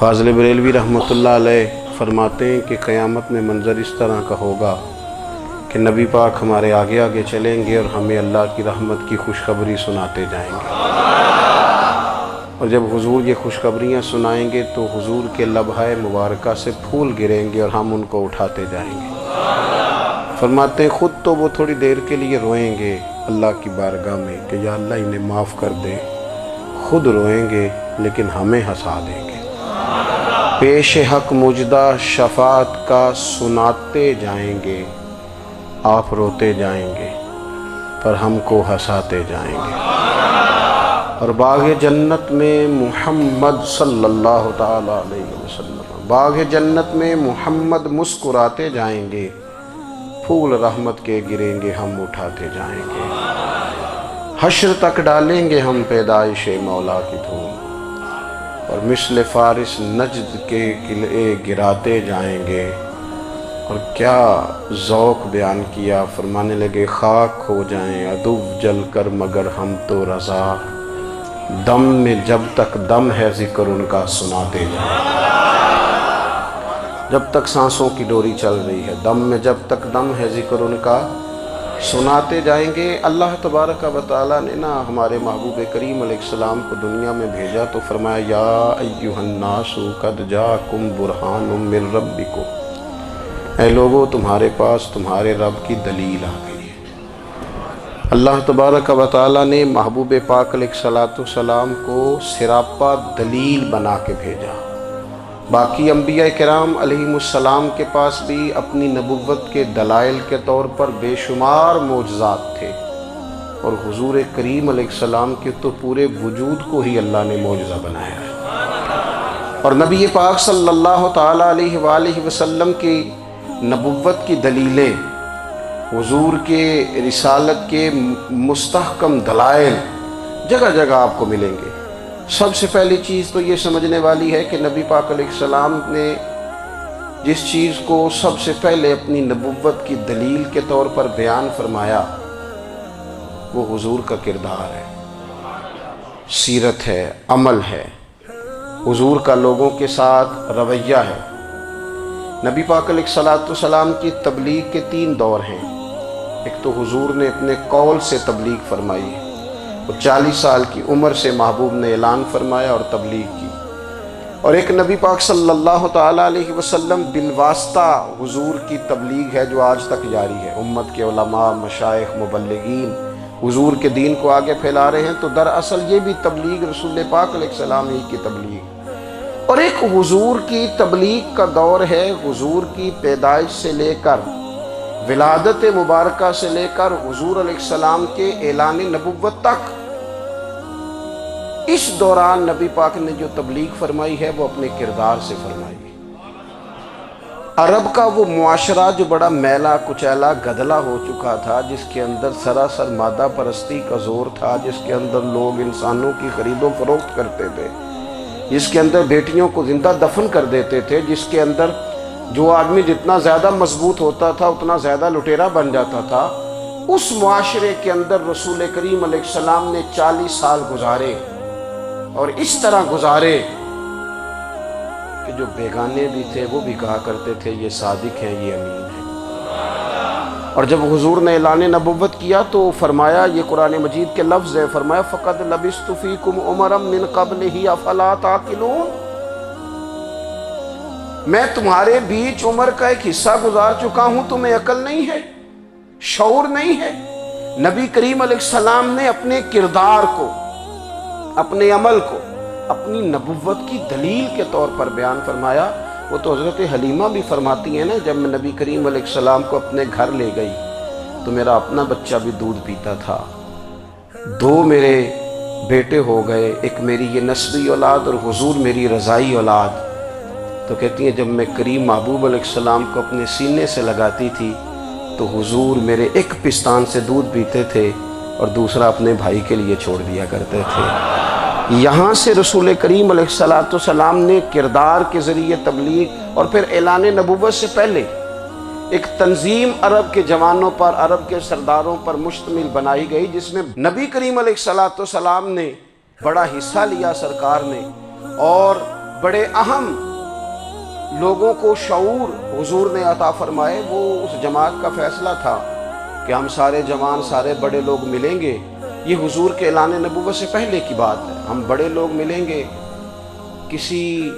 فاضل بریلوی رحمۃ اللہ علیہ فرماتے ہیں کہ قیامت میں منظر اس طرح کا ہوگا کہ نبی پاک ہمارے آگے آگے چلیں گے اور ہمیں اللہ کی رحمت کی خوشخبری سناتے جائیں گے، اور جب حضور یہ خوشخبریاں سنائیں گے تو حضور کے لبھہ مبارکہ سے پھول گریں گے اور ہم ان کو اٹھاتے جائیں گے۔ فرماتے ہیں خود تو وہ تھوڑی دیر کے لیے روئیں گے اللہ کی بارگاہ میں کہ یا اللہ انہیں معاف کر دے، خود روئیں گے لیکن ہمیں ہنسا دیں گے۔ پیش حق مجدہ شفاعت کا سناتے جائیں گے، آپ روتے جائیں گے پر ہم کو ہنساتے جائیں گے۔ اور باغ جنت میں محمد صلی اللہ تعالی علیہ وسلم، باغ جنت میں محمد مسکراتے جائیں گے، پھول رحمت کے گریں گے ہم اٹھاتے جائیں گے۔ حشر تک ڈالیں گے ہم پیدائش مولا کی دھوم، اور مثل فارس نجد کے قلعے گراتے جائیں گے۔ اور کیا ذوق بیان کیا، فرمانے لگے خاک ہو جائیں عدو جل کر مگر ہم تو رضا، دم میں جب تک دم ہے ذکر ان کا سناتے جائیں گے۔ جب تک سانسوں کی ڈوری چل رہی ہے، دم میں جب تک دم ہے ذکر ان کا سناتے جائیں گے۔ اللہ تبارک و تعالیٰ نے ہمارے محبوب کریم علیہ السلام کو دنیا میں بھیجا تو فرمایا یا ایھا الناس قد جاءکم برہان من ربکم، اے لوگو تمہارے پاس تمہارے رب کی دلیل آ گئی ہے۔ اللہ تبارک و تعالیٰ نے محبوب پاک علیہ السلام کو سراپا دلیل بنا کے بھیجا۔ باقی انبیاء کرام علیہ السلام کے پاس بھی اپنی نبوت کے دلائل کے طور پر بے شمار معجزات تھے، اور حضور کریم علیہ السلام کے تو پورے وجود کو ہی اللہ نے معجزہ بنایا ہے۔ اور نبی پاک صلی اللہ تعالیٰ علیہ وآلہ وسلم کی نبوت کی دلیلیں، حضور کے رسالت کے مستحکم دلائل جگہ جگہ آپ کو ملیں گے۔ سب سے پہلی چیز تو یہ سمجھنے والی ہے کہ نبی پاک علیہ السلام نے جس چیز کو سب سے پہلے اپنی نبوت کی دلیل کے طور پر بیان فرمایا وہ حضور کا کردار ہے، سیرت ہے، عمل ہے، حضور کا لوگوں کے ساتھ رویہ ہے۔ نبی پاک علیہ السلام کی تبلیغ کے 3 دور ہیں۔ ایک تو حضور نے اپنے قول سے تبلیغ فرمائی، وہ 40 سال کی عمر سے محبوب نے اعلان فرمایا اور تبلیغ کی۔ اور ایک نبی پاک صلی اللہ تعالیٰ علیہ وسلم بالواسطہ حضور کی تبلیغ ہے جو آج تک جاری ہے۔ امت کے علماء، مشائخ، مبلغین حضور کے دین کو آگے پھیلا رہے ہیں، تو دراصل یہ بھی تبلیغ رسول پاک علیہ السلام ہی کی تبلیغ۔ اور ایک حضور کی تبلیغ کا دور ہے، حضور کی پیدائش سے لے کر ولادت مبارکہ سے لے کر حضور علیہ السلام کے اعلان نبوت تک۔ اس دوران نبی پاک نے جو تبلیغ فرمائی ہے وہ اپنے کردار سے فرمائی ہے۔ عرب کا وہ معاشرہ جو بڑا میلا کچیلا گدلا ہو چکا تھا، جس کے اندر سراسر مادہ پرستی کا زور تھا، جس کے اندر لوگ انسانوں کی خرید و فروخت کرتے تھے، جس کے اندر بیٹیوں کو زندہ دفن کر دیتے تھے، جس کے اندر جو آدمی جتنا زیادہ مضبوط ہوتا تھا اتنا زیادہ لٹیرا بن جاتا تھا، اس معاشرے کے اندر رسول کریم علیہ السلام نے 40 سال گزارے، اور اس طرح گزارے کہ جو بیگانے بھی تھے وہ بھی کہا کرتے تھے یہ صادق ہیں، یہ امین ہیں۔ اور جب حضور نے اعلان نبوت کیا تو فرمایا، یہ قرآن مجید کے لفظ ہے، فرمایا فَقَدْ لَبِثْتُ فِيكُمْ عُمَرًا مِّن قَبْلِهِ أَفَلَا تَعْقِلُونَ، میں تمہارے بیچ عمر کا ایک حصہ گزار چکا ہوں، تمہیں عقل نہیں ہے، شعور نہیں ہے۔ نبی کریم علیہ السلام نے اپنے کردار کو، اپنے عمل کو اپنی نبوت کی دلیل کے طور پر بیان فرمایا۔ وہ تو حضرت حلیمہ بھی فرماتی ہیں نا، جب میں نبی کریم علیہ السلام کو اپنے گھر لے گئی تو میرا اپنا بچہ بھی دودھ پیتا تھا، 2 میرے بیٹے ہو گئے، ایک میری یہ نسبی اولاد اور حضور میری رضائی اولاد۔ تو کہتی ہیں جب میں کریم محبوب علیہ السلام کو اپنے سینے سے لگاتی تھی تو حضور میرے ایک پستان سے دودھ پیتے تھے اور دوسرا اپنے بھائی کے لیے چھوڑ دیا کرتے تھے۔ یہاں سے رسول کریم علیہ السلام نے کردار کے ذریعے تبلیغ، اور پھر اعلان نبوت سے پہلے ایک تنظیم عرب کے جوانوں پر، عرب کے سرداروں پر مشتمل بنائی گئی، جس میں نبی کریم علیہ السلام نے بڑا حصہ لیا سرکار نے، اور بڑے اہم لوگوں کو شعور حضور نے عطا فرمائے، وہ اس جماعت کا فیصلہ تھا کہ ہم سارے جوان، سارے بڑے لوگ ملیں گے۔ یہ حضور کے اعلان نبوت سے پہلے کی بات ہے۔ ہم بڑے لوگ ملیں گے، کسی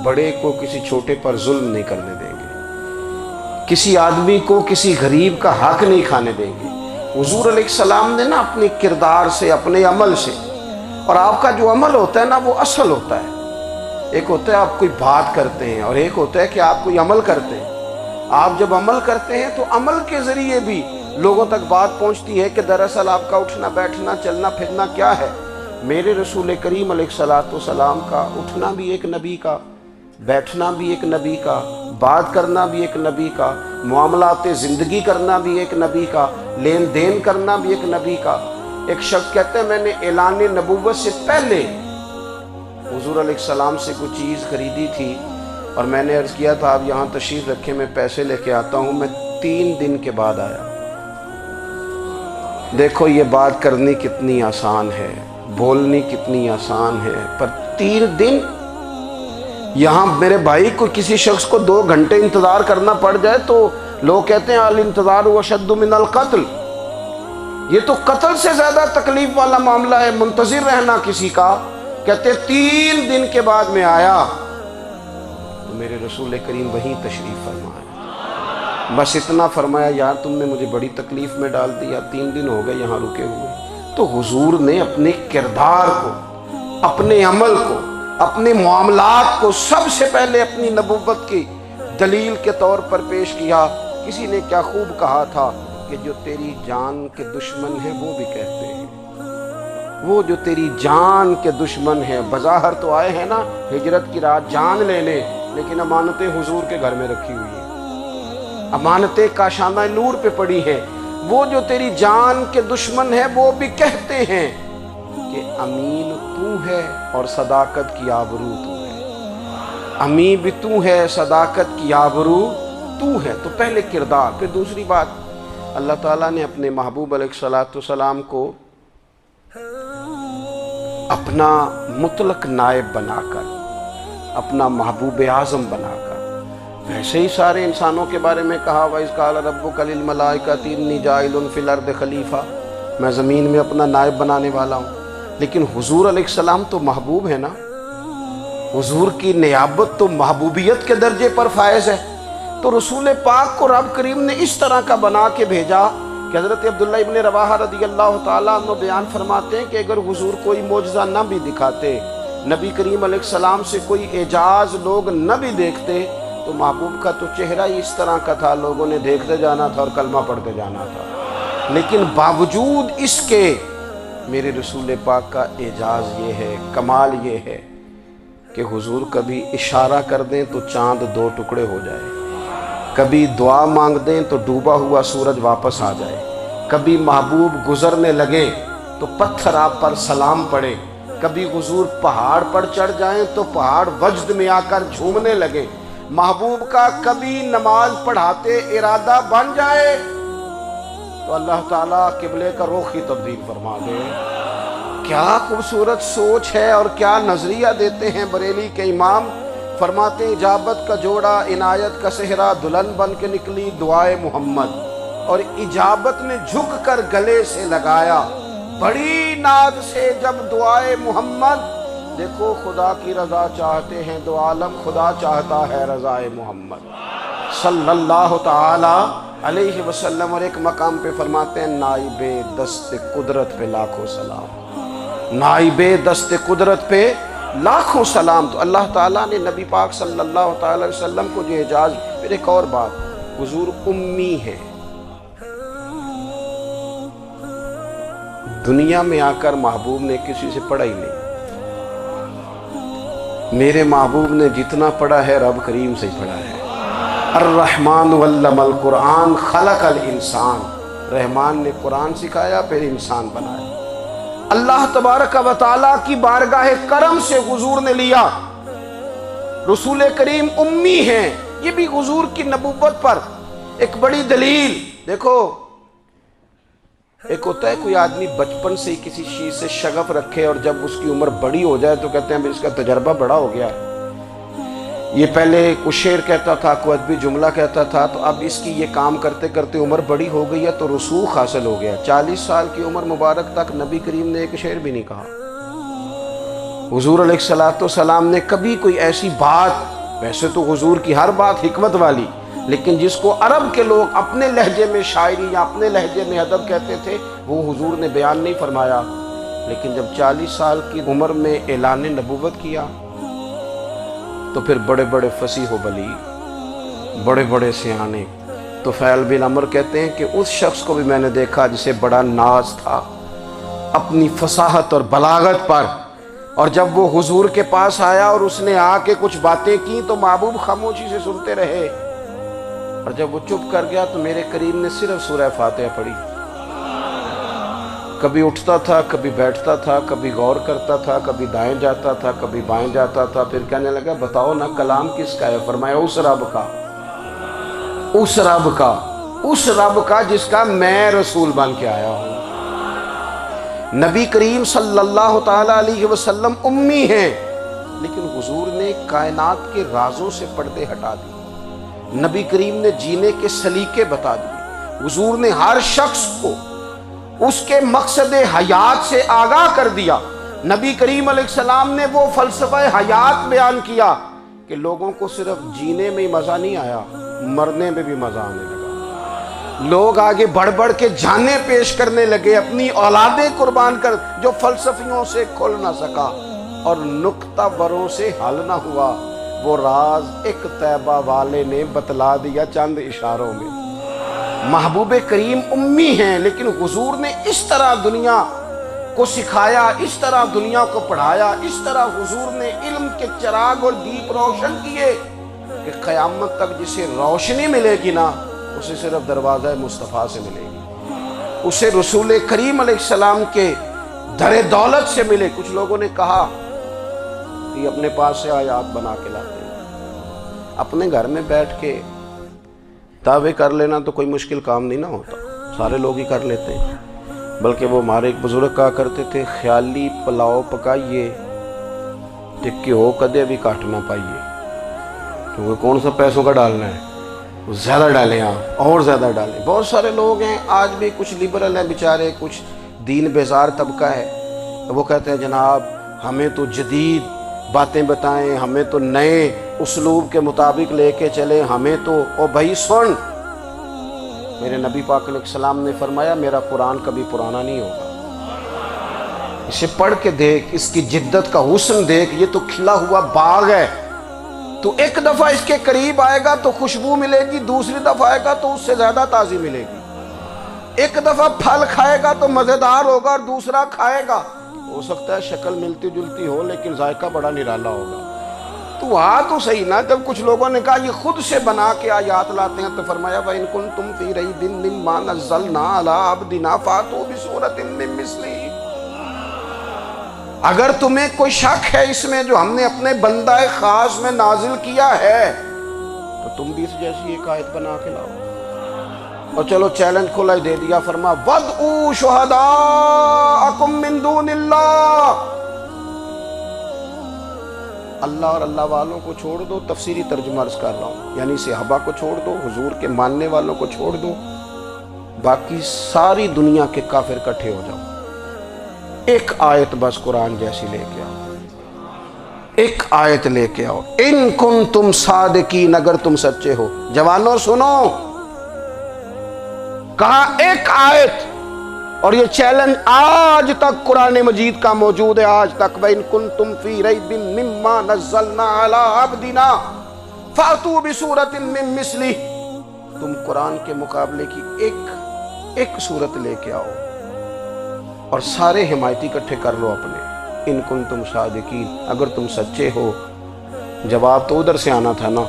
بڑے کو کسی چھوٹے پر ظلم نہیں کرنے دیں گے، کسی آدمی کو کسی غریب کا حق نہیں کھانے دیں گے۔ حضور علیہ السلام نے نا اپنے کردار سے، اپنے عمل سے، اور آپ کا جو عمل ہوتا ہے نا وہ اصل ہوتا ہے۔ ایک ہوتا ہے آپ کوئی بات کرتے ہیں اور ایک ہوتا ہے کہ آپ کوئی عمل کرتے ہیں۔ آپ جب عمل کرتے ہیں تو عمل کے ذریعے بھی لوگوں تک بات پہنچتی ہے کہ دراصل آپ کا اٹھنا بیٹھنا چلنا پھرنا کیا ہے۔ میرے رسول کریم علیہ السلام کا اٹھنا بھی ایک نبی کا، بیٹھنا بھی ایک نبی کا، بات کرنا بھی ایک نبی کا، معاملات زندگی کرنا بھی ایک نبی کا، لین دین کرنا بھی ایک نبی کا۔ ایک شخص کہتے ہیں میں نے اعلان نبوت سے پہلے حضور علیہ السلام سے کوئی چیز خریدی تھی اور میں نے عرض کیا تھا آپ یہاں تشریف رکھیں، میں پیسے لے کے آتا ہوں۔ میں 3 دن کے بعد آیا۔ دیکھو یہ بات کرنی کتنی آسان ہے، بولنی کتنی آسان ہے، پر 3 دن یہاں میرے بھائی کو کسی شخص کو 2 گھنٹے انتظار کرنا پڑ جائے تو لوگ کہتے ہیں الانتظار اشد من القتل۔ یہ تو قتل سے زیادہ تکلیف والا معاملہ ہے منتظر رہنا کسی کا۔ کہتے 3 دن کے بعد میں آیا تو میرے رسول کریم وہیں تشریف فرمایا۔ بس اتنا فرمایا یار تم نے مجھے بڑی تکلیف میں ڈال دیا، 3 دن ہو گئے یہاں رکے ہوئے۔ تو حضور نے اپنے کردار کو، اپنے عمل کو، اپنے معاملات کو سب سے پہلے اپنی نبوت کی دلیل کے طور پر پیش کیا۔ کسی نے کیا خوب کہا تھا کہ جو تیری جان کے دشمن ہیں وہ بھی کہتے ہیں، وہ جو تیری جان کے دشمن ہیں، بظاہر تو آئے ہیں نا ہجرت کی رات جان لینے، لیکن امانتیں حضور کے گھر میں رکھی ہوئی ہیں، امانتیں کاشانہ نور پہ پڑی ہیں۔ وہ جو تیری جان کے دشمن ہیں وہ بھی کہتے ہیں کہ امین تو ہے اور صداقت کی آبرو تو ہے، امین بھی تو ہے، صداقت کی آبرو تو ہے۔ تو پہلے کردار، پھر دوسری بات، اللہ تعالیٰ نے اپنے محبوب علیہ السلام کو اپنا مطلق نائب بنا کر، اپنا محبوب اعظم بنا کر، ویسے ہی سارے انسانوں کے بارے میں کہا وَإِذْ قَالَ رَبُّكَ لِلْمَلَائِكَةِ إِنِّي جَاعِلٌ فِي الْأَرْضِ خَلِيفَةً، میں زمین میں اپنا نائب بنانے والا ہوں۔ لیکن حضور علیہ السلام تو محبوب ہے نا، حضور کی نیابت تو محبوبیت کے درجے پر فائز ہے۔ تو رسول پاک کو رب کریم نے اس طرح کا بنا کے بھیجا کہ حضرت عبداللہ ابن رواحہ رضی اللہ تعالیٰ عنہ بیان فرماتے ہیں کہ اگر حضور کوئی معجزہ نہ بھی دکھاتے، نبی کریم علیہ السلام سے کوئی اعجاز لوگ نہ بھی دیکھتے، تو محبوب کا تو چہرہ ہی اس طرح کا تھا، لوگوں نے دیکھتے جانا تھا اور کلمہ پڑھتے جانا تھا۔ لیکن باوجود اس کے میرے رسول پاک کا اعجاز یہ ہے، کمال یہ ہے کہ حضور کبھی اشارہ کر دیں تو چاند 2 ٹکڑے ہو جائے، کبھی دعا مانگ دیں تو ڈوبا ہوا سورج واپس آ جائے، کبھی محبوب گزرنے لگے تو پتھر آپ پر سلام پڑے، کبھی حضور پہاڑ پر چڑھ جائیں تو پہاڑ وجد میں آ کر جھومنے لگے، محبوب کا کبھی نماز پڑھاتے ارادہ بن جائے تو اللہ تعالیٰ قبلے کا رخ ہی تبدیل فرما دے۔ کیا خوبصورت سوچ ہے اور کیا نظریہ دیتے ہیں بریلی کے امام۔ فرماتے ہیں اجابت کا جوڑا عنایت کا صحرا، دلہن بن کے نکلی دعائے محمد، اور اجابت نے جھک کر گلے سے لگایا بڑی ناز سے جب دعائے محمد۔ دیکھو خدا کی رضا چاہتے ہیں دو عالم، خدا چاہتا ہے رضائے محمد صلی اللہ تعالی علیہ وسلم۔ اور ایک مقام پہ فرماتے ہیں نائب دست قدرت پہ لاکھوں سلام، نائب دست قدرت پہ لاکھوں سلام۔ تو اللہ تعالیٰ نے نبی پاک صلی اللہ تعالی علیہ وسلم کو جو اعجاز۔ پھر ایک اور بات، حضور امی ہے، دنیا میں آ کر محبوب نے کسی سے پڑھا ہی نہیں۔ میرے محبوب نے جتنا پڑھا ہے رب کریم سے ہی پڑھا ہے۔ الرحمن علم القرآن خلق الانسان، رحمان نے قرآن سکھایا پھر انسان بنایا۔ اللہ تبارک و تعالیٰ کی بارگاہ کرم سے حضور نے لیا۔ رسول کریم امی ہیں، یہ بھی حضور کی نبوت پر ایک بڑی دلیل۔ دیکھو ایک ہوتا ہے کوئی آدمی بچپن سے ہی کسی چیز سے شغف رکھے اور جب اس کی عمر بڑی ہو جائے تو کہتے ہیں اس کا تجربہ بڑا ہو گیا، یہ پہلے کچھ شعر کہتا تھا، کوئی ادبی جملہ کہتا تھا، تو اب اس کی یہ کام کرتے کرتے عمر بڑی ہو گئی ہے تو رسوخ حاصل ہو گیا۔ 40 سال کی عمر مبارک تک نبی کریم نے ایک شعر بھی نہیں کہا۔ حضور علیہ السلام نے کبھی کوئی ایسی بات، ویسے تو حضور کی ہر بات حکمت والی، لیکن جس کو عرب کے لوگ اپنے لہجے میں شاعری یا اپنے لہجے میں ادب کہتے تھے، وہ حضور نے بیان نہیں فرمایا۔ لیکن جب 40 سال کی عمر میں اعلان نبوت کیا تو پھر بڑے بڑے فصیح و بلیغ، بڑے بڑے سیانے طفیل بن عمرو کہتے ہیں کہ اس شخص کو بھی میں نے دیکھا جسے بڑا ناز تھا اپنی فصاحت اور بلاغت پر، اور جب وہ حضور کے پاس آیا اور اس نے آ کے کچھ باتیں کی تو محبوب خاموشی سے سنتے رہے، اور جب وہ چپ کر گیا تو میرے کریم نے صرف سورہ فاتحہ پڑھی۔ کبھی اٹھتا تھا، کبھی بیٹھتا تھا، کبھی غور کرتا تھا، کبھی دائیں جاتا تھا، کبھی بائیں جاتا تھا، پھر کہنے لگا بتاؤ نا کلام کس کا ہے؟ فرمایا اس رب کا، اس رب کا، اس رب کا جس کا میں رسول بن کے آیا ہوں۔ نبی کریم صلی اللہ تعالیٰ علیہ وسلم امی ہیں، لیکن حضور نے کائنات کے رازوں سے پردے ہٹا دیے، نبی کریم نے جینے کے سلیقے بتا دیے، حضور نے ہر شخص کو اس کے مقصد حیات سے آگاہ کر دیا۔ نبی کریم علیہ السلام نے وہ فلسفہ حیات بیان کیا کہ لوگوں کو صرف جینے میں ہی مزہ نہیں آیا، مرنے میں بھی مزہ آنے لگا۔ لوگ آگے بڑھ بڑھ کے جانیں پیش کرنے لگے، اپنی اولادیں قربان کر، جو فلسفیوں سے کھل نہ سکا اور نکتہ وروں سے حل نہ ہوا، وہ راز ایک طیبہ والے نے بتلا دیا چند اشاروں میں۔ محبوب کریم امی ہیں، لیکن حضور نے اس طرح دنیا کو سکھایا، اس طرح دنیا کو پڑھایا، اس طرح حضور نے علم کے چراغ اور دیپ روشن کیے کہ قیامت تک جسے روشنی ملے گی نا، اسے صرف دروازہ مصطفیٰ سے ملے گی، اسے رسول کریم علیہ السلام کے در دولت سے ملے۔ کچھ لوگوں نے کہا کہ اپنے پاس سے آیات بنا کے لاتے ہیں، اپنے گھر میں بیٹھ کے دعوے کر لینا تو کوئی مشکل کام نہیں نہ ہوتا، سارے لوگ ہی کر لیتے ہیں۔ بلکہ وہ ہمارے ایک بزرگ کہا کرتے تھے، خیالی پلاؤ پکائیے ٹکی ہو کدے بھی کاٹ نہ پائیے، کیونکہ کون سا پیسوں کا ڈالنا ہے، زیادہ ڈالیں آپ اور زیادہ ڈالیں۔ بہت سارے لوگ ہیں آج بھی، کچھ لبرل ہیں بیچارے، کچھ دین بیزار طبقہ ہے، وہ کہتے ہیں جناب ہمیں تو جدید باتیں بتائیں، ہمیں تو نئے اسلوب کے مطابق لے کے چلیں، ہمیں تو او بھائی سن، میرے نبی پاک علیہ السلام نے فرمایا میرا قرآن کبھی پرانا نہیں ہوگا، اسے پڑھ کے دیکھ، اس کی جدت کا حسن دیکھ، یہ تو کھلا ہوا باغ ہے، تو ایک دفعہ اس کے قریب آئے گا تو خوشبو ملے گی، دوسری دفعہ آئے گا تو اس سے زیادہ تازی ملے گی، ایک دفعہ پھل کھائے گا تو مزیدار ہوگا اور دوسرا کھائے گا ہو سکتا ہے شکل ملتی جلتی ہو لیکن ذائقہ بڑا نرالا ہوگا۔ تو تو صحیح نا، جب کچھ لوگوں نے کہا یہ خود سے بنا کے آیات لاتے ہیں تو فرمایا وَإِن كُنتُمْ فِي رَيْبٍ مِّمَّا نَزَّلْنَا عَلَىٰ عَبْدِنَا فَأْتُوا بِسُورَةٍ مِّن مِّثْلِهِ، اگر تمہیں کوئی شک ہے اس میں جو ہم نے اپنے بندہ خاص میں نازل کیا ہے تو تم بھی اس جیسی ایک آیت بنا کے لاؤ۔ اور چلو چیلنج کھلا ہی دے دیا، فرما وَادْعُوا شُهَدَاءَكُم مِّن دُونِ اللَّهِ، اللہ اور اللہ والوں کو چھوڑ دو، تفسیری ترجمہ عرض کر رہا ہوں، یعنی صحابہ کو چھوڑ دو، حضور کے ماننے والوں کو چھوڑ دو، باقی ساری دنیا کے کافر اکٹھے ہو جاؤ، ایک آیت بس قرآن جیسی لے کے آؤ، ایک آیت لے کے آؤ، ان کنتم صادقین، اگر تم سچے ہو۔ جوانوں سنو، کہا ایک آیت، اور یہ چیلنج آج تک قرآن مجید کا موجود ہے، آج تک وَإِن كُنتُمْ فِي رَيْبٍ مِّمَّا نَزَّلْنَا عَلَىٰ عَبْدِنَا فَأْتُوا بِسُورَةٍ مِّن مِّثْلِهِ، تم قرآن کے مقابلے کی ایک صورت لے کے آؤ اور سارے حمایتی اکٹھے کر لو اپنے، ان کنتم صادقین، اگر تم سچے ہو۔ جواب تو ادھر سے آنا تھا نا،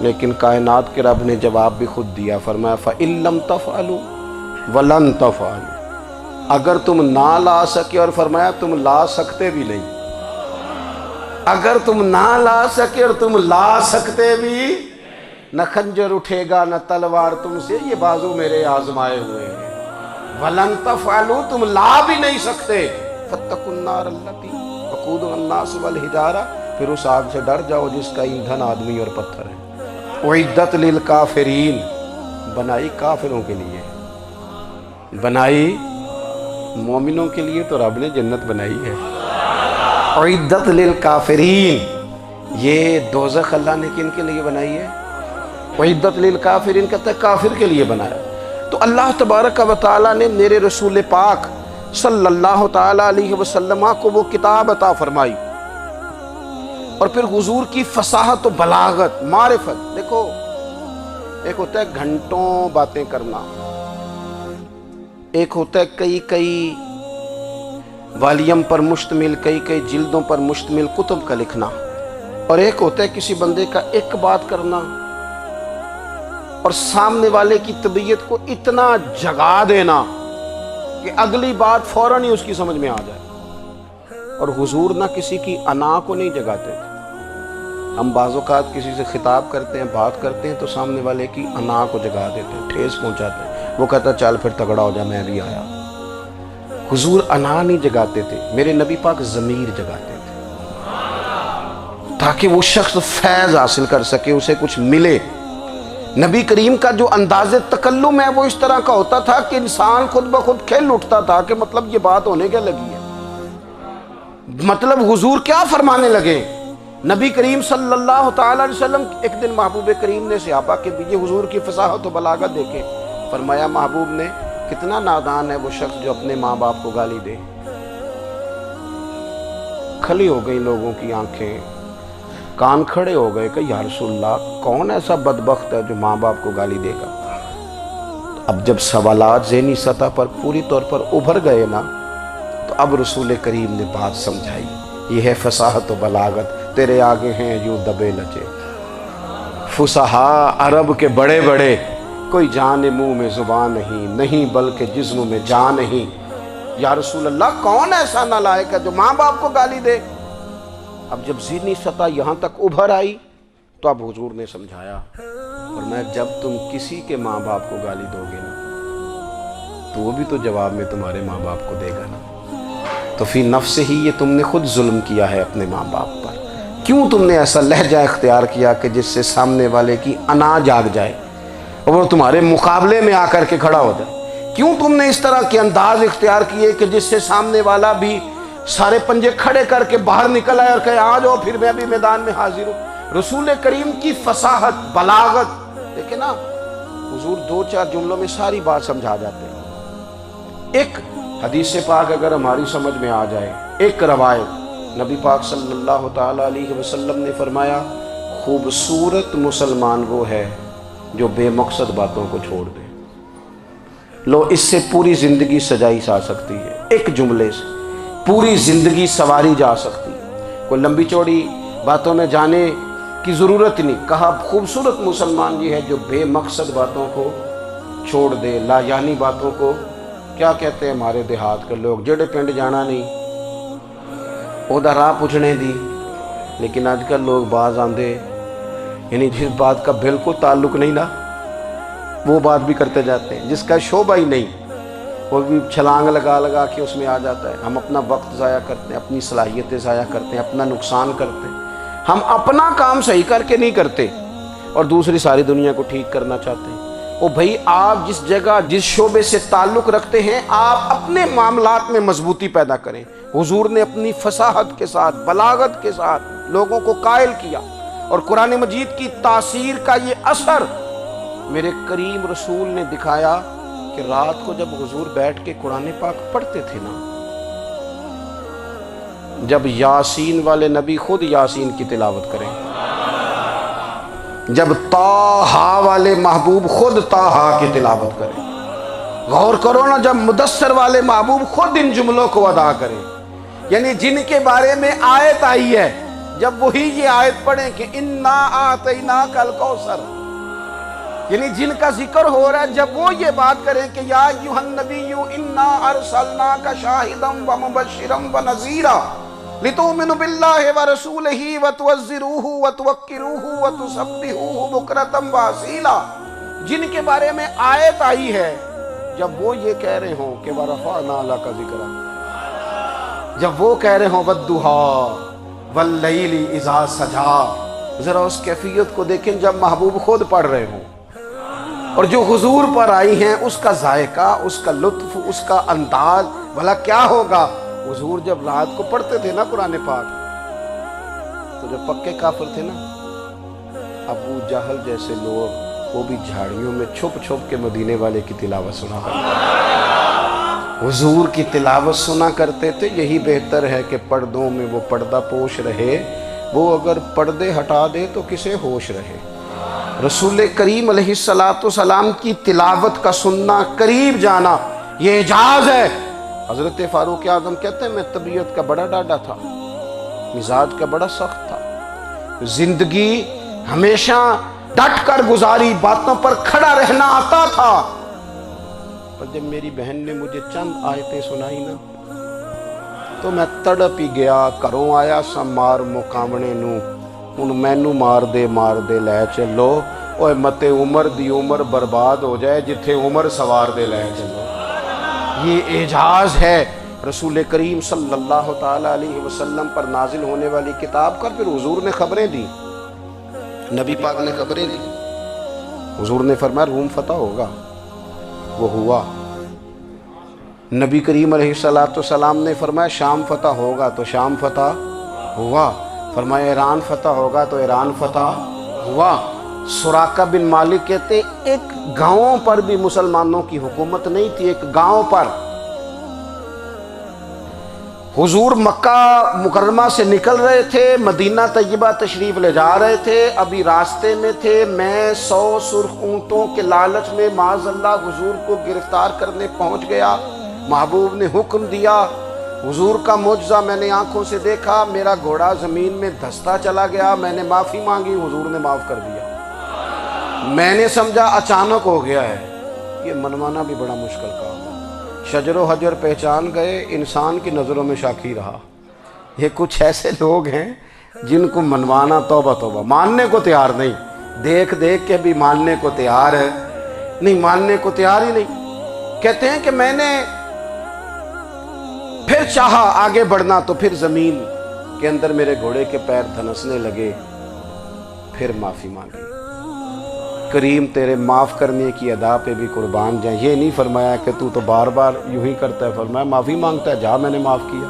لیکن کائنات کے رب نے جواب بھی خود دیا، فرمایا فَإِن لَّمْ تَفْعَلُوا وَلَن تَفْعَلُوا، اگر تم نہ لا سکے، اور فرمایا تم لا سکتے بھی نہیں، اگر تم نہ لا سکے اور تم لا سکتے بھی، نہ خنجر اٹھے گا نہ تلوار تم سے، یہ بازو میرے آزمائے ہوئے ہیں، وَلَن تَفْعَلُوا، تم لا بھی نہیں سکتے، فَاتَّقُوا النَّارَ الَّتِي وَقُودُهَا النَّاسُ وَالْحِجَارَةُ پھر اس آگ سے ڈر جاؤ جس کا ایندھن آدمی اور پتھر ہے۔ اعدت للکافرین، بنائی کافروں کے لیے، بنائی مومنوں کے لیے تو رب نے جنت بنائی ہے۔ اعدت للکافرین، یہ دوزخ اللہ نے کن کے لیے بنائی ہے؟ اعدت للکافرین کہتا ہے کافر کے لیے بنایا۔ تو اللہ تبارک و تعالیٰ نے میرے رسول پاک صلی اللہ تعالیٰ علیہ وسلم کو وہ کتاب عطا فرمائی، اور پھر حضور کی فصاحت و بلاغت، معرفت۔ دیکھو ایک ہوتا ہے گھنٹوں باتیں کرنا، ایک ہوتا ہے کئی والیم پر مشتمل، کئی جلدوں پر مشتمل کتب کا لکھنا، اور ایک ہوتا ہے کسی بندے کا ایک بات کرنا اور سامنے والے کی طبیعت کو اتنا جگا دینا کہ اگلی بات فوراً ہی اس کی سمجھ میں آ جائے۔ اور حضور نہ کسی کی انا کو نہیں جگاتے تھے۔ ہم بعض اوقات کسی سے خطاب کرتے ہیں، بات کرتے ہیں تو سامنے والے کی انا کو جگا دیتے ہیں، ٹھیس پہنچاتے ہیں، وہ کہتا چل پھر تگڑا ہو جا میں بھی آیا۔ حضور انا نہیں جگاتے تھے، میرے نبی پاک ضمیر جگاتے تھے تاکہ وہ شخص فیض حاصل کر سکے، اسے کچھ ملے۔ نبی کریم کا جو انداز تکلم ہے وہ اس طرح کا ہوتا تھا کہ انسان خود بخود کھل اٹھتا تھا کہ مطلب یہ بات ہونے کیا لگی ہے، مطلب حضور کیا فرمانے لگے۔ نبی کریم صلی اللہ تعالیٰ علیہ وسلم ایک دن محبوب کریم نے صحابہ کے بیچ حضور کی فصاحت و بلاغت دیکھے، فرمایا محبوب نے کتنا نادان ہے وہ شخص جو اپنے ماں باپ کو گالی دے۔ کھلی ہو گئی لوگوں کی آنکھیں، کان کھڑے ہو گئے کہ یا رسول اللہ کون ایسا بدبخت ہے جو ماں باپ کو گالی دے گا۔ اب جب سوالات ذہنی سطح پر پوری طور پر ابھر گئے نا، تو اب رسول کریم نے بات سمجھائی۔ یہ ہے فصاحت و بلاغت، تیرے آگے ہیں یوں دبے لچے فصحاء عرب کے بڑے بڑے، کوئی جان منہ میں زبان نہیں بلکہ جسم میں جان نہیں۔ یا رسول اللہ کون ایسا نالائق ہے جو ماں باپ کو گالی دے؟ اب جب ذہنی سطح یہاں تک ابھر آئی تو اب حضور نے سمجھایا، اور میں جب تم کسی کے ماں باپ کو گالی دو گے نا تو وہ بھی تو جواب میں تمہارے ماں باپ کو دے گا نا۔ تو فی نفس ہی یہ تم نے خود ظلم کیا ہے اپنے ماں باپ پر۔ کیوں تم نے ایسا لہجہ اختیار کیا کہ جس سے سامنے والے کی انا جاگ جائے اور وہ تمہارے مقابلے میں آ کر کے کھڑا ہو جائے؟ کیوں تم نے اس طرح کے انداز اختیار کیے کہ جس سے سامنے والا بھی سارے پنجے کھڑے کر کے باہر نکل آئے اور کہے آ جاؤ پھر میں بھی میدان میں حاضر ہوں؟ رسول کریم کی فصاحت بلاغت دیکھیں نا، حضور دو چار جملوں میں ساری بات سمجھا جاتے ہیں۔ ایک حدیث پاک اگر ہماری سمجھ میں آ جائے، ایک روایت نبی پاک صلی اللہ تعالیٰ علیہ وسلم نے فرمایا خوبصورت مسلمان وہ ہے جو بے مقصد باتوں کو چھوڑ دے۔ لو اس سے پوری زندگی سجائی جا سکتی ہے، ایک جملے سے پوری زندگی سواری جا سکتی ہے، کوئی لمبی چوڑی باتوں میں جانے کی ضرورت نہیں۔ کہا خوبصورت مسلمان یہ ہے جو بے مقصد باتوں کو چھوڑ دے، لا یعنی باتوں کو، کیا کہتے ہیں ہمارے دیہات کے لوگ، جڑے پنڈ جانا نہیں اودا راہ پوچھنے دی۔ لیکن آج کل لوگ باز آندے یعنی جس بات کا بالکل تعلق نہیں نا وہ بات بھی کرتے جاتے ہیں، جس کا شعبہ ہی نہیں وہ بھی چھلانگ لگا کے اس میں آ جاتا ہے۔ ہم اپنا وقت ضائع کرتے ہیں، اپنی صلاحیتیں ضائع کرتے ہیں، اپنا نقصان کرتے ہیں۔ ہم اپنا کام صحیح کر کے نہیں کرتے اور دوسری ساری دنیا کو ٹھیک کرنا چاہتے ہیں۔ او بھائی آپ جس جگہ جس شعبے سے تعلق رکھتے ہیں آپ اپنے معاملات میں مضبوطی پیدا کریں۔ حضور نے اپنی فصاحت کے ساتھ بلاغت کے ساتھ لوگوں کو قائل کیا، اور قرآن مجید کی تاثیر کا یہ اثر میرے کریم رسول نے دکھایا کہ رات کو جب حضور بیٹھ کے قرآن پاک پڑھتے تھے نا، جب یاسین والے نبی خود یاسین کی تلاوت کریں، جب طٰہٰ والے محبوب خود طٰہٰ کی تلاوت کریں، غور کرو نا جب مدثر والے محبوب خود ان جملوں کو ادا کریں، یعنی جن کے بارے میں آیت آئی ہے جب وہی یہ آیت پڑھیں کہ اِنَّا أَعْطَيْنَاكَ الْكَوْثَرَ، یعنی جن کا ذکر ہو رہا ہے جب وہ یہ بات کریں کہ یا ایھا النبی انا ارسلناک شاہدا ومبشرا ونذیرا لتؤمنوا باللہ ورسولہ وتعزروہ وتوقروہ وتسبحوہ بکرۃ واصیلا، جن کے بارے میں آیت آئی ہے جب وہ یہ کہہ رہے ہوں کہ ورفعنا لک ذکرک، جب وہ کہہ رہے ہوں والضحیٰ واللیل اذا سجا، ذرا اس کیفیت کو دیکھیں جب محبوب خود پڑھ رہے ہوں، اور جو حضور پر آئی ہیں اس کا ذائقہ، اس کا لطف، اس کا انداز بھلا کیا ہوگا۔ حضور جب رات کو پڑھتے تھے نا قرآن پاک، تو جو پکے کافر تھے نا، ابو جہل جیسے لوگ، وہ بھی جھاڑیوں میں چھپ چھپ کے مدینے والے کی تلاوت سنا کرتے، حضور کی تلاوت سنا کرتے تھے۔ یہی بہتر ہے کہ پردوں میں وہ پردہ پوش رہے، وہ اگر پردے ہٹا دے تو کسے ہوش رہے۔ رسول کریم علیہ السلام کی تلاوت کا سننا، قریب جانا، یہ اعجاز ہے۔ حضرت فاروق اعظم کہتے ہیں میں طبیعت کا بڑا ڈاڈا تھا، مزاج کا بڑا سخت تھا، زندگی ہمیشہ ڈٹ کر گزاری، باتوں پر کھڑا رہنا آتا تھا، پر جب میری بہن نے مجھے چند آیتیں سنائی نا تو میں تڑپ ہی گیا۔ کروں آیا سا مار مقامنے نو، ہن مینو مار دے لے چلو، اوے متے عمر دی عمر برباد ہو جائے، جتھے عمر سوار دے لے چلو۔ یہ اعجاز ہے رسول کریم صلی اللہ تعالیٰ علیہ وسلم پر نازل ہونے والی کتاب کا۔ پھر حضور نے خبریں دی، نبی پاک نے خبریں دی۔ حضور نے فرمایا روم فتح ہوگا، وہ ہوا۔ نبی کریم علیہ السلام نے فرمایا شام فتح ہوگا، تو شام فتح ہوا۔ فرمایا ایران فتح ہوگا، تو ایران فتح ہوا۔ سراقہ بن مالک کہتے ایک گاؤں پر بھی مسلمانوں کی حکومت نہیں تھی، ایک گاؤں پر۔ حضور مکہ مکرمہ سے نکل رہے تھے، مدینہ طیبہ تشریف لے جا رہے تھے، ابھی راستے میں تھے، میں 100 سرخ اونٹوں کے لالچ میں معاذ اللہ حضور کو گرفتار کرنے پہنچ گیا۔ محبوب نے حکم دیا، حضور کا معجزہ میں نے آنکھوں سے دیکھا، میرا گھوڑا زمین میں دھستا چلا گیا، میں نے معافی مانگی، حضور نے معاف کر دیا۔ میں نے سمجھا اچانک ہو گیا ہے، یہ منوانا بھی بڑا مشکل کام ہے۔ شجر و حجر پہچان گئے، انسان کی نظروں میں شاکی رہا۔ یہ کچھ ایسے لوگ ہیں جن کو منوانا توبہ توبہ، ماننے کو تیار نہیں، دیکھ دیکھ کے بھی ماننے کو تیار ہے نہیں، ماننے کو تیار ہی نہیں۔ کہتے ہیں کہ میں نے پھر چاہا آگے بڑھنا، تو پھر زمین کے اندر میرے گھوڑے کے پیر دھنسنے لگے، پھر معافی مانگی۔ کریم تیرے معاف کرنے کی ادا پہ بھی قربان جائیں۔ یہ نہیں فرمایا کہ تو بار بار یوں ہی کرتا ہے، فرمایا معافی مانگتا ہے، جا میں نے معاف کیا۔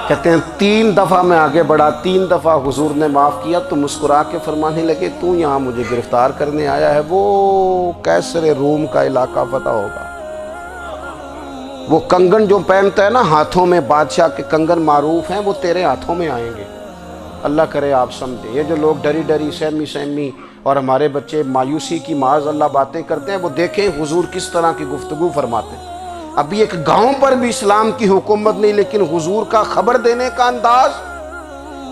کہتے ہیں 3 دفعہ میں آگے بڑھا، 3 دفعہ حضور نے معاف کیا، تو مسکرا کے فرمانے لگے تو یہاں مجھے گرفتار کرنے آیا ہے، وہ کیسر روم کا علاقہ فتح ہوگا۔ وہ کنگن جو پہنتا ہے نا ہاتھوں میں، بادشاہ کے کنگن معروف ہیں، وہ تیرے ہاتھوں میں آئیں گے۔ اللہ کرے آپ سمجھیں، یہ جو لوگ ڈری ڈری سہمی اور ہمارے بچے مایوسی کی معاذ اللہ باتیں کرتے ہیں، وہ دیکھیں حضور کس طرح کی گفتگو فرماتے ہیں۔ ابھی ایک گاؤں پر بھی اسلام کی حکومت نہیں، لیکن حضور کا خبر دینے کا انداز۔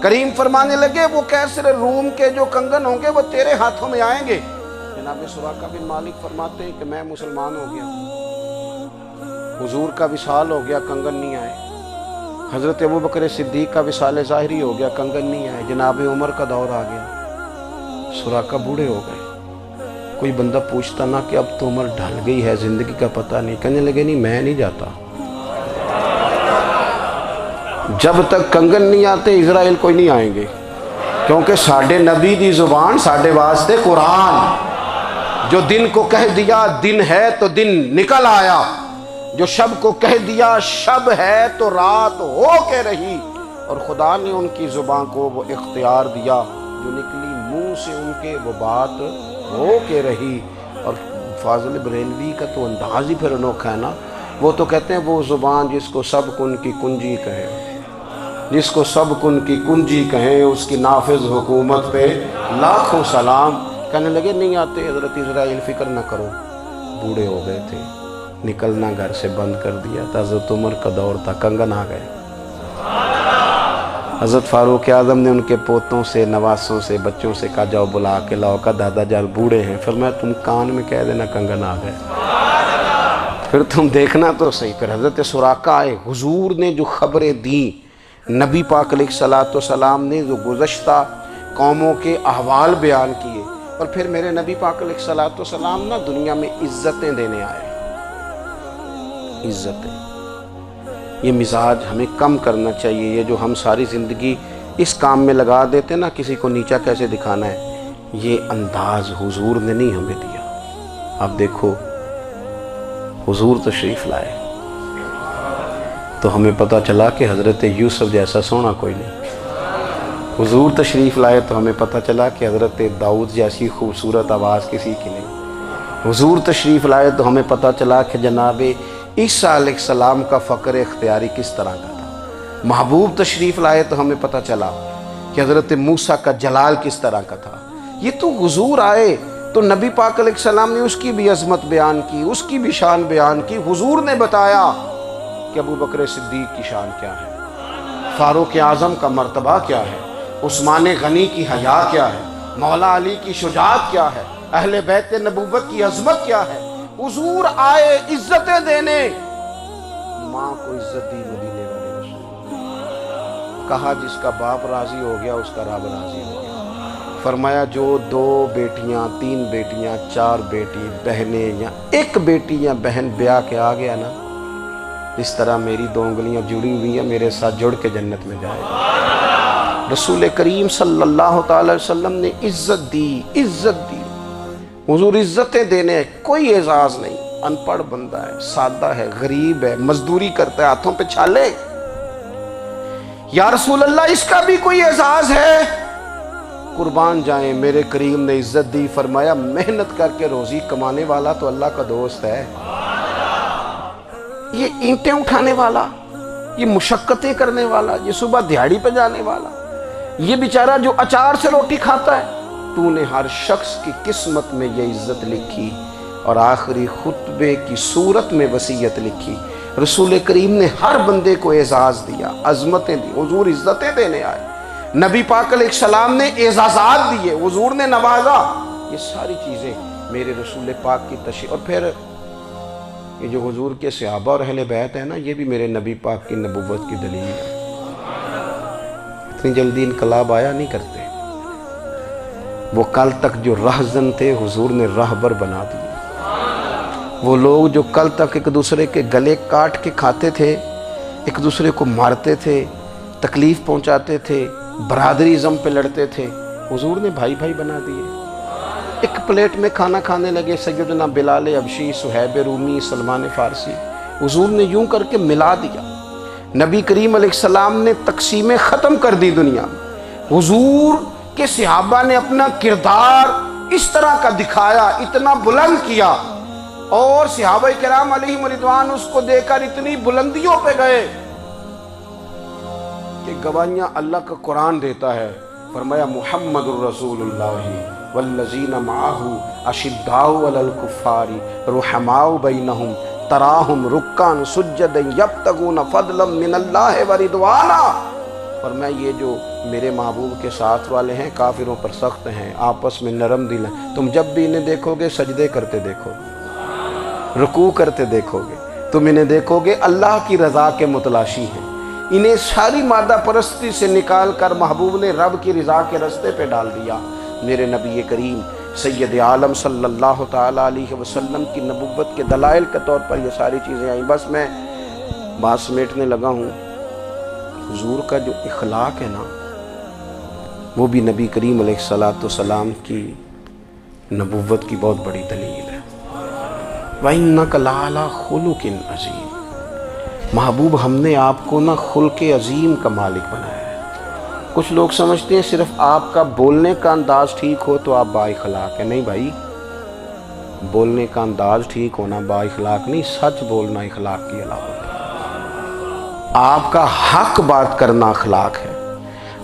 کریم فرمانے لگے وہ کیسر روم کے جو کنگن ہوں گے وہ تیرے ہاتھوں میں آئیں گے۔ جناب سراقہ بن مالک فرماتے ہیں کہ میں مسلمان ہو گیا، حضور کا وصال ہو گیا، کنگن نہیں آئے۔ حضرت ابوبکر صدیق کا وصال ظاہری ہو گیا، کنگن نہیں آئے۔ جناب عمر کا دور آ گیا، سراقہ بوڑھے ہو گئے۔ کوئی بندہ پوچھتا نا کہ اب تو عمر ڈھل گئی ہے، زندگی کا پتہ نہیں، کہنے لگے نہیں میں نہیں جاتا، جب تک کنگن نہیں آتے اسرائیل کوئی نہیں آئیں گے، کیونکہ ساڈے نبی دی زبان ساڈے واسطے قرآن، جو دن کو کہہ دیا دن ہے تو دن نکل آیا، جو شب کو کہہ دیا شب ہے تو رات ہو کے رہی، اور خدا نے ان کی زبان کو وہ اختیار دیا، جو نکلی منہ سے ان کے وہ بات ہو کے رہی۔ اور فاضل بریلوی کا تو انداز ہی پھر انوکھا ہے نا، وہ تو کہتے ہیں وہ زبان جس کو سب کن کی کنجی کہے، جس کو سب کن کی کنجی کہیں، اس کی نافذ حکومت پہ لاکھوں سلام۔ کہنے لگے نہیں آتے حضرت اسرائیل، فکر نہ کرو، بوڑھے ہو گئے تھے، نکلنا گھر سے بند کر دیا تھا، حضرت عمر کا دور تھا، کنگن آ گئے۔ حضرت فاروق اعظم نے ان کے پوتوں سے، نواسوں سے، بچوں سے کہا جاؤ بلا کے لاؤ، کا دادا جان بوڑھے ہیں، فرمایا تم کان میں کہہ دینا کنگن آ گئے، پھر تم دیکھنا تو صحیح۔ پھر حضرت سراقہ آئے، حضور نے جو خبریں دیں، نبی پاک علیہ السلام نے جو گزشتہ قوموں کے احوال بیان کیے، اور پھر میرے نبی پاک علیہ السلام نا دنیا میں عزتیں دینے آئے، عزتیں۔ یہ مزاج ہمیں کم کرنا چاہیے، یہ جو ہم ساری زندگی اس کام میں لگا دیتے نا کسی کو نیچا کیسے دکھانا ہے، یہ انداز حضور نے نہیں ہمیں دیا۔ اب دیکھو حضور تشریف لائے تو ہمیں پتہ چلا کہ حضرت یوسف جیسا سونا کوئی نہیں، حضور تشریف لائے تو ہمیں پتہ چلا کہ حضرت داؤد جیسی خوبصورت آواز کسی کی نہیں، حضور تشریف لائے تو ہمیں پتہ چلا کہ جناب عیسیٰ علیہ السلام کا فقر اختیاری کس طرح کا تھا، محبوب تشریف لائے تو ہمیں پتہ چلا کہ حضرت موسیٰ کا جلال کس طرح کا تھا۔ یہ تو حضور آئے تو نبی پاک علیہ السلام نے اس کی بھی عظمت بیان کی، اس کی بھی شان بیان کی۔ حضور نے بتایا کہ ابو بکر صدیق کی شان کیا ہے، فاروق اعظم کا مرتبہ کیا ہے، عثمان غنی کی حیا کیا ہے، مولا علی کی شجاعت کیا ہے، اہل بیت نبوت کی عظمت کیا ہے۔ حضور آئے عزتیں دینے، ماں کو عزت دی مدینے والے رسول، کہا جس کا باپ راضی ہو گیا اس کا رب راضی ہو گیا۔ فرمایا جو 2 بیٹیاں 3 بیٹیاں 4 بیٹی بہنیں یا 1 بیٹی یا بہن بیاہ کے آ گیا نا، اس طرح میری 2 انگلیاں جڑی ہوئی ہیں، میرے ساتھ جڑ کے جنت میں جائے گا۔ رسول کریم صلی اللہ تعالی وسلم نے عزت دی، عزت دی۔ حضور عزتیں دینے، کوئی اعزاز نہیں، ان پڑھ بندہ ہے، سادہ ہے، غریب ہے، مزدوری کرتا ہے، ہاتھوں پہ چھالے۔ یا رسول اللہ اس کا بھی کوئی اعزاز ہے؟ قربان جائیں، میرے کریم نے عزت دی، فرمایا محنت کر کے روزی کمانے والا تو اللہ کا دوست ہے، یہ اینٹیں اٹھانے والا، یہ مشقتیں کرنے والا، یہ صبح دیہڑی پہ جانے والا، یہ بیچارہ جو اچار سے روٹی کھاتا ہے، تو نے ہر شخص کی قسمت میں یہ عزت لکھی اور آخری خطبے کی صورت میں وصیت لکھی۔ رسول کریم نے ہر بندے کو اعزاز دیا، عظمتیں دی، حضور عزتیں دینے آئے۔ نبی پاک علیہ السلام نے اعزازات دیے، حضور نے نوازا۔ یہ ساری چیزیں میرے رسول پاک کی تشریف، اور پھر یہ جو حضور کے صحابہ اور اہل بیت ہیں نا، یہ بھی میرے نبی پاک کی نبوت کی دلیل ہے۔ اتنی جلدی انقلاب آیا نہیں کرتے، وہ کل تک جو رہزن تھے حضور نے راہبر بنا دیے۔ وہ لوگ جو کل تک ایک دوسرے کے گلے کاٹ کے کھاتے تھے، ایک دوسرے کو مارتے تھے، تکلیف پہنچاتے تھے، برادری ازم پہ لڑتے تھے، حضور نے بھائی بھائی بنا دیے۔ ایک پلیٹ میں کھانا کھانے لگے، سیدنا بلال حبشی، صہیب رومی، سلمان فارسی، حضور نے یوں کر کے ملا دیا۔ نبی کریم علیہ السلام نے تقسیمیں ختم کر دی دنیا میں۔ حضور کہ صحابہ نے اپنا کردار اس طرح کا دکھایا، اتنا بلند کیا، اور صحابہ کرام علیہم رضوان اس کو دے کر اتنی بلندیوں پہ گئے کہ گواہیاں اللہ کا قرآن دیتا ہے۔ فرمایا محمد الرسول اللہ والذین معہ اشداء علی الکفار رحماء بینہم تراہم رکعا سجدا یبتغون فضلا من اللہ ورضوانا۔ فرمایا یہ جو میرے محبوب کے ساتھ والے ہیں کافروں پر سخت ہیں، آپس میں نرم دل ہیں، تم جب بھی انہیں دیکھو گے سجدے کرتے دیکھو گے، رکوع کرتے دیکھو گے، تم انہیں دیکھو گے اللہ کی رضا کے متلاشی ہیں۔ انہیں ساری مادہ پرستی سے نکال کر محبوب نے رب کی رضا کے رستے پہ ڈال دیا۔ میرے نبی کریم سید عالم صلی اللہ تعالیٰ علیہ وسلم کی نبوت کے دلائل کے طور پر یہ ساری چیزیں آئیں۔ بس میں بات سمیٹنے لگا ہوں۔ حضور کا جو اخلاق ہے نا، وہ بھی نبی کریم علیہ السلام کی نبوت کی بہت بڑی دلیل ہے۔ وَإِنَّكَ لَعَلَىٰ خُلُقٍ عَظِيمٍ۔ محبوب ہم نے آپ کو نا خلق عظیم کا مالک بنایا ہے۔ کچھ لوگ سمجھتے ہیں صرف آپ کا بولنے کا انداز ٹھیک ہو تو آپ با اخلاق ہیں۔ نہیں بھائی، بولنے کا انداز ٹھیک ہونا با اخلاق نہیں، سچ بولنا اخلاق کی علامت ہے۔ آپ کا حق بات کرنا اخلاق ہے،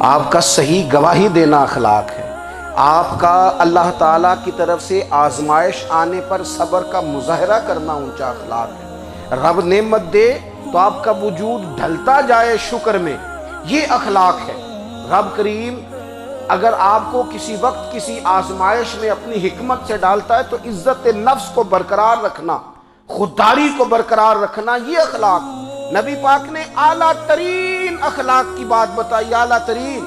آپ کا صحیح گواہی دینا اخلاق ہے، آپ کا اللہ تعالیٰ کی طرف سے آزمائش آنے پر صبر کا مظاہرہ کرنا اونچا اخلاق ہے۔ رب نعمت دے تو آپ کا وجود ڈھلتا جائے شکر میں، یہ اخلاق ہے۔ رب کریم اگر آپ کو کسی وقت کسی آزمائش میں اپنی حکمت سے ڈالتا ہے تو عزت نفس کو برقرار رکھنا، خودداری کو برقرار رکھنا، یہ اخلاق۔ نبی پاک نے اعلیٰ ترین اخلاق کی بات بتائی، اعلیٰ ترین۔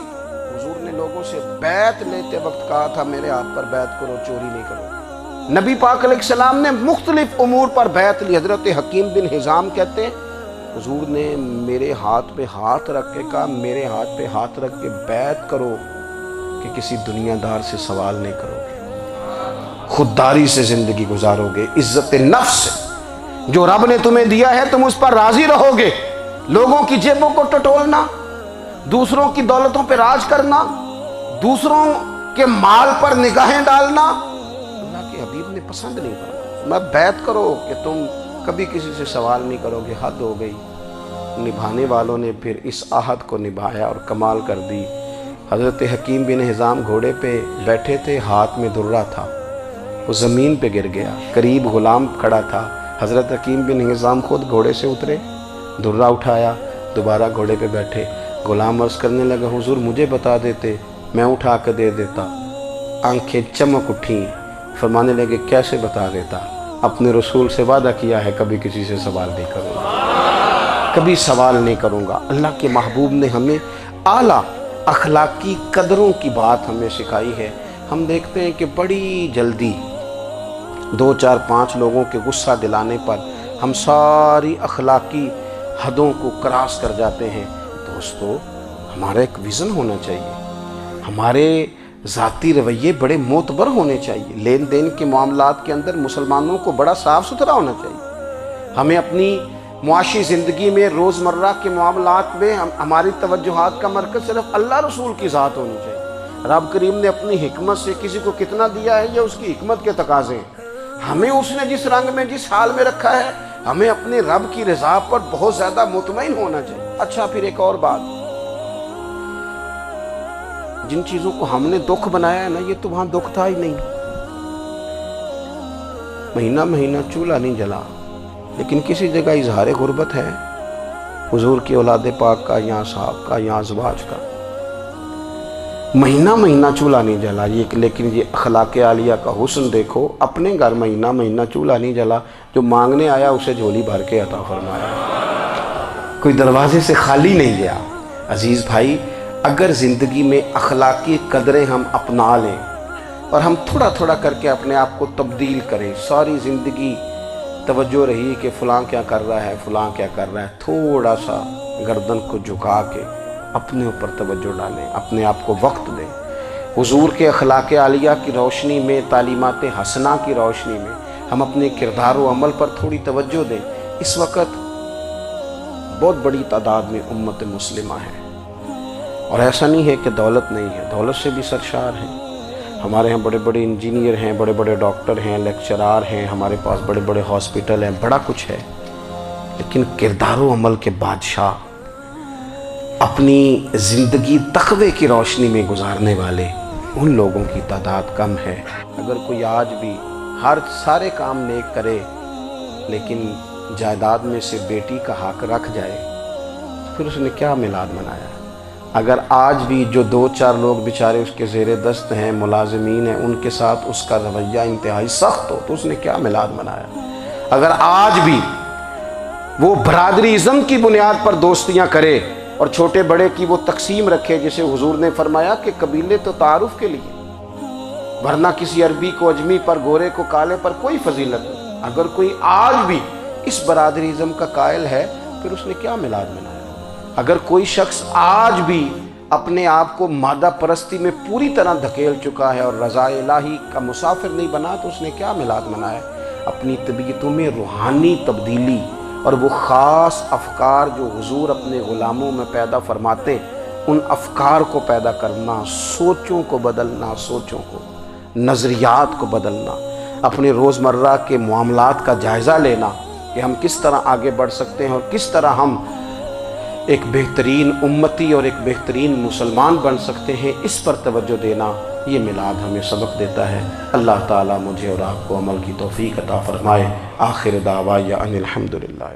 حضور نے لوگوں سے بیعت لیتے وقت کہا تھا میرے ہاتھ پر بیعت کرو، چوری نہیں کرو۔ نبی پاک علیہ السلام نے مختلف امور پر بیعت لی۔ حضرت حکیم بن حزام کہتے ہیں حضور نے میرے ہاتھ پہ ہاتھ رکھ کے کہا میرے ہاتھ پہ ہاتھ رکھ کے بیعت کرو کہ کسی دنیا دار سے سوال نہیں کرو گے، خودداری سے زندگی گزارو گے، عزت نفس سے، جو رب نے تمہیں دیا ہے تم اس پر راضی رہو گے، لوگوں کی جیبوں کو ٹٹولنا، دوسروں کی دولتوں پہ راج کرنا، دوسروں کے مال پر نگاہیں ڈالنا اللہ کے حبیب نے پسند نہیں کرنا۔ میں بیعت کرو کہ تم کبھی کسی سے سوال نہیں کرو گے، حد ہو گئی۔ نبھانے والوں نے پھر اس عہد کو نبھایا اور کمال کر دی۔ حضرت حکیم بن حزام گھوڑے پہ بیٹھے تھے، ہاتھ میں درہ تھا، وہ زمین پہ گر گیا، قریب غلام کھڑا تھا، حضرت حکیم بن حزام خود گھوڑے سے اترے، درہ اٹھایا، دوبارہ گھوڑے پہ بیٹھے۔ غلام عرض کرنے لگا حضور مجھے بتا دیتے میں اٹھا کے دے دیتا۔ آنکھیں چمک اٹھیں، فرمانے لگے کیسے بتا دیتا؟ اپنے رسول سے وعدہ کیا ہے کبھی کسی سے سوال نہیں کروں گا، کبھی سوال نہیں کروں گا۔ اللہ کے محبوب نے ہمیں اعلیٰ اخلاقی قدروں کی بات ہمیں سکھائی ہے۔ ہم دیکھتے ہیں کہ بڑی جلدی 2 4 5 لوگوں کے غصہ دلانے پر ہم ساری اخلاقی حدوں کو کراس کر جاتے ہیں۔ دوستو ہمارا ایک ویژن ہونا چاہیے، ہمارے ذاتی رویے بڑے معتبر ہونے چاہیے، لین دین کے معاملات کے اندر مسلمانوں کو بڑا صاف ستھرا ہونا چاہیے۔ ہمیں اپنی معاشی زندگی میں روزمرہ کے معاملات میں ہماری توجہات کا مرکز صرف اللہ رسول کی ذات ہونی چاہیے۔ رب کریم نے اپنی حکمت سے کسی کو کتنا دیا ہے یہ اس کی حکمت کے تقاضے ہیں۔ ہمیں اس نے جس رنگ میں جس حال میں رکھا ہے ہمیں اپنے رب کی رضا پر بہت زیادہ مطمئن ہونا چاہیے۔ اچھا پھر ایک اور بات، جن چیزوں کو ہم نے دکھ بنایا ہے نا یہ تو وہاں دکھ تھا ہی نہیں۔ مہینہ مہینہ چولہا نہیں جلا، لیکن کسی جگہ اظہار غربت ہے، حضور کی اولاد پاک کا یا صاحب کا یا ازواج کا۔ مہینہ مہینہ چولہا نہیں جلا، لیکن یہ اخلاق عالیہ کا حسن دیکھو، اپنے گھر مہینہ مہینہ چولہا نہیں جلا، جو مانگنے آیا اسے جھولی بھر کے عطا فرمایا، کوئی دروازے سے خالی نہیں گیا۔ عزیز بھائی، اگر زندگی میں اخلاقی قدریں ہم اپنا لیں اور ہم تھوڑا تھوڑا کر کے اپنے آپ کو تبدیل کریں، ساری زندگی توجہ رہی کہ فلاں کیا کر رہا ہے، فلاں کیا کر رہا ہے، تھوڑا سا گردن کو جھکا کے اپنے اوپر توجہ ڈالیں، اپنے آپ کو وقت دیں، حضور کے اخلاق عالیہ کی روشنی میں، تعلیمات حسنہ کی روشنی میں ہم اپنے کردار و عمل پر تھوڑی توجہ دیں۔ اس وقت بہت بڑی تعداد میں امت مسلمہ ہے، اور ایسا نہیں ہے کہ دولت نہیں ہے، دولت سے بھی سرشار ہیں۔ ہمارے ہاں بڑے بڑے انجینئر ہیں، بڑے بڑے ڈاکٹر ہیں، لیکچرار ہیں، ہمارے پاس بڑے بڑے ہاسپٹل ہیں، بڑا کچھ ہے، لیکن کردار و عمل کے بادشاہ، اپنی زندگی تقوی کی روشنی میں گزارنے والے، ان لوگوں کی تعداد کم ہے۔ اگر کوئی آج بھی سارے کام نیک کرے لیکن جائیداد میں سے بیٹی کا حق رکھ جائے پھر اس نے کیا میلاد منایا؟ اگر آج بھی جو 2 4 لوگ بیچارے اس کے زیر دست ہیں، ملازمین ہیں، ان کے ساتھ اس کا رویہ انتہائی سخت ہو تو اس نے کیا میلاد منایا؟ اگر آج بھی وہ برادری ازم کی بنیاد پر دوستیاں کرے اور چھوٹے بڑے کی وہ تقسیم رکھے، جسے حضور نے فرمایا کہ قبیلے تو تعارف کے لیے، ورنہ کسی عربی کو اجمی پر، گورے کو کالے پر کوئی فضیلت نہیں۔ اگر کوئی آج بھی اس برادری ازم کا قائل ہے پھر اس نے کیا میلاد منایا؟ اگر کوئی شخص آج بھی اپنے آپ کو مادہ پرستی میں پوری طرح دھکیل چکا ہے اور رضا الہی کا مسافر نہیں بنا تو اس نے کیا میلاد منایا؟ اپنی طبیعتوں میں روحانی تبدیلی اور وہ خاص افکار جو حضور اپنے غلاموں میں پیدا فرماتے، ان افکار کو پیدا کرنا، سوچوں کو بدلنا، سوچوں کو، نظریات کو بدلنا، اپنے روزمرہ کے معاملات کا جائزہ لینا کہ ہم کس طرح آگے بڑھ سکتے ہیں اور کس طرح ہم ایک بہترین امتی اور ایک بہترین مسلمان بن سکتے ہیں، اس پر توجہ دینا، یہ میلاد ہمیں سبق دیتا ہے۔ اللہ تعالیٰ مجھے اور آپ کو عمل کی توفیق عطا فرمائے۔ آخر دعوایا ان الحمدللہ۔